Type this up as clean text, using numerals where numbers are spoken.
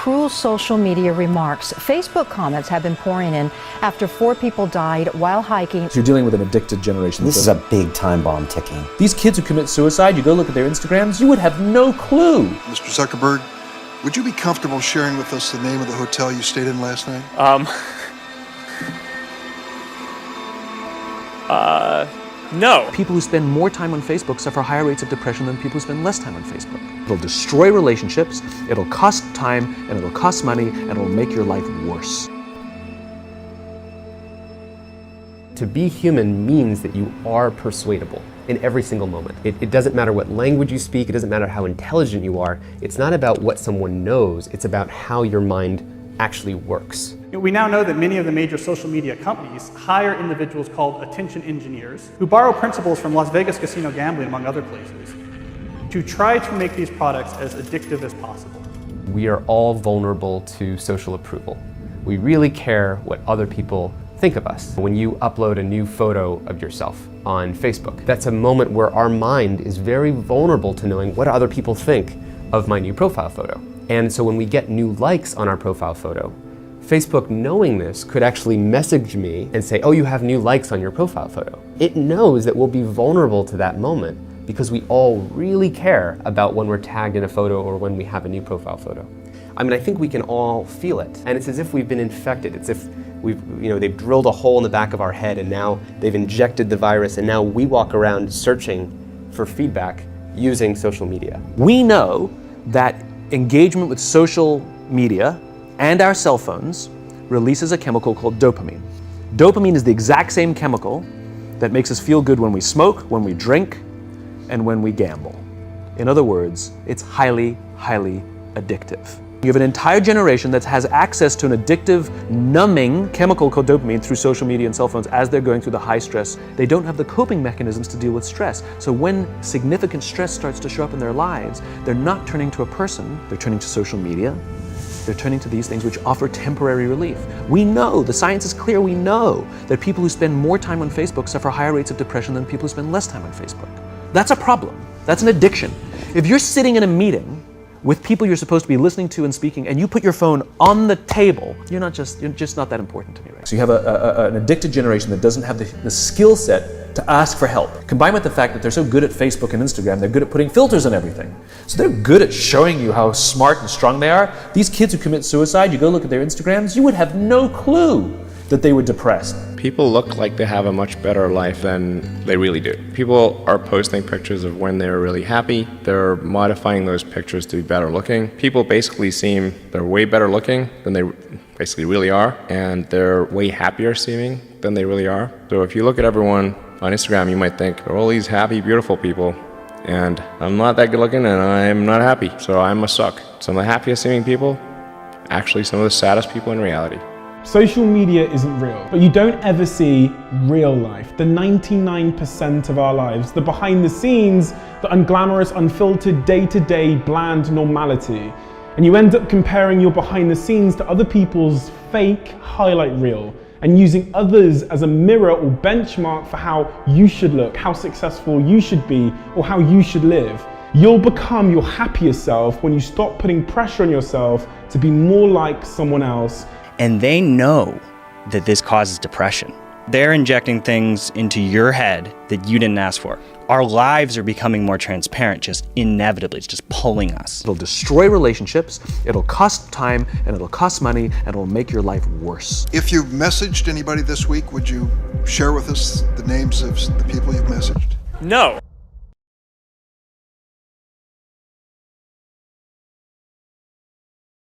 cruel social media remarks. Facebook comments have been pouring in after 4 people died while hiking. You're dealing with an addicted generation. This is a big time bomb ticking. These kids who commit suicide, you go look at their Instagrams, you would have no clue. Mr. Zuckerberg, would you be comfortable sharing with us the name of the hotel you stayed in last night? No. People who spend more time on Facebook suffer higher rates of depression than people who spend less time on Facebook. It'll destroy relationships, it'll cost time, and it'll cost money, and it'll make your life worse. To be human means that you are persuadable in every single moment. It doesn't matter what language you speak, it doesn't matter how intelligent you are. It's not about what someone knows, it's about how your mind actually works. We now know that many of the major social media companies hire individuals called attention engineers who borrow principles from Las Vegas casino gambling, among other places, to try to make these products as addictive as possible. We are all vulnerable to social approval. We really care what other people think of us. When you upload a new photo of yourself on Facebook, that's a moment where our mind is very vulnerable to knowing what other people think of my new profile photo. And so when we get new likes on our profile photo, Facebook, knowing this, could actually message me and say, oh, you have new likes on your profile photo. It knows that we'll be vulnerable to that moment because we all really care about when we're tagged in a photo or when we have a new profile photo. I mean, I think we can all feel it. And it's as if we've been infected. It's if they've drilled a hole in the back of our head and now they've injected the virus and now we walk around searching for feedback using social media. We know that engagement with social media and our cell phones releases a chemical called dopamine. Dopamine is the exact same chemical that makes us feel good when we smoke, when we drink, and when we gamble. In other words, it's highly, highly addictive. You have an entire generation that has access to an addictive, numbing chemical called dopamine through social media and cell phones as they're going through the high stress. They don't have the coping mechanisms to deal with stress. So when significant stress starts to show up in their lives, they're not turning to a person, they're turning to social media. They're turning to these things which offer temporary relief. We know, the science is clear, we know that people who spend more time on Facebook suffer higher rates of depression than people who spend less time on Facebook. That's a problem. That's an addiction. If you're sitting in a meeting with people you're supposed to be listening to and speaking, and you put your phone on the table, you're just not that important to me, right? So you have an addicted generation that doesn't have the skill set to ask for help. Combined with the fact that they're so good at Facebook and Instagram, they're good at putting filters on everything. So they're good at showing you how smart and strong they are. These kids who commit suicide, you go look at their Instagrams, you would have no clue that they were depressed. People look like they have a much better life than they really do. People are posting pictures of when they're really happy. They're modifying those pictures to be better looking. People basically seem they're way better looking than they basically really are, and they're way happier seeming than they really are. So if you look at everyone on Instagram, you might think, they're all these happy, beautiful people, and I'm not that good looking and I'm not happy, so I must suck. Some of the happiest seeming people, actually some of the saddest people in reality. Social media isn't real, but you don't ever see real life, the 99% of our lives, the behind the scenes, the unglamorous, unfiltered, day-to-day, bland normality. And you end up comparing your behind the scenes to other people's fake highlight reel and using others as a mirror or benchmark for how you should look, how successful you should be, or how you should live. You'll become your happier self when you stop putting pressure on yourself to be more like someone else. And they know that this causes depression. They're injecting things into your head that you didn't ask for. Our lives are becoming more transparent, just inevitably. It's just pulling us. It'll destroy relationships, it'll cost time, and it'll cost money, and it'll make your life worse. If you've messaged anybody this week, would you share with us the names of the people you've messaged? No.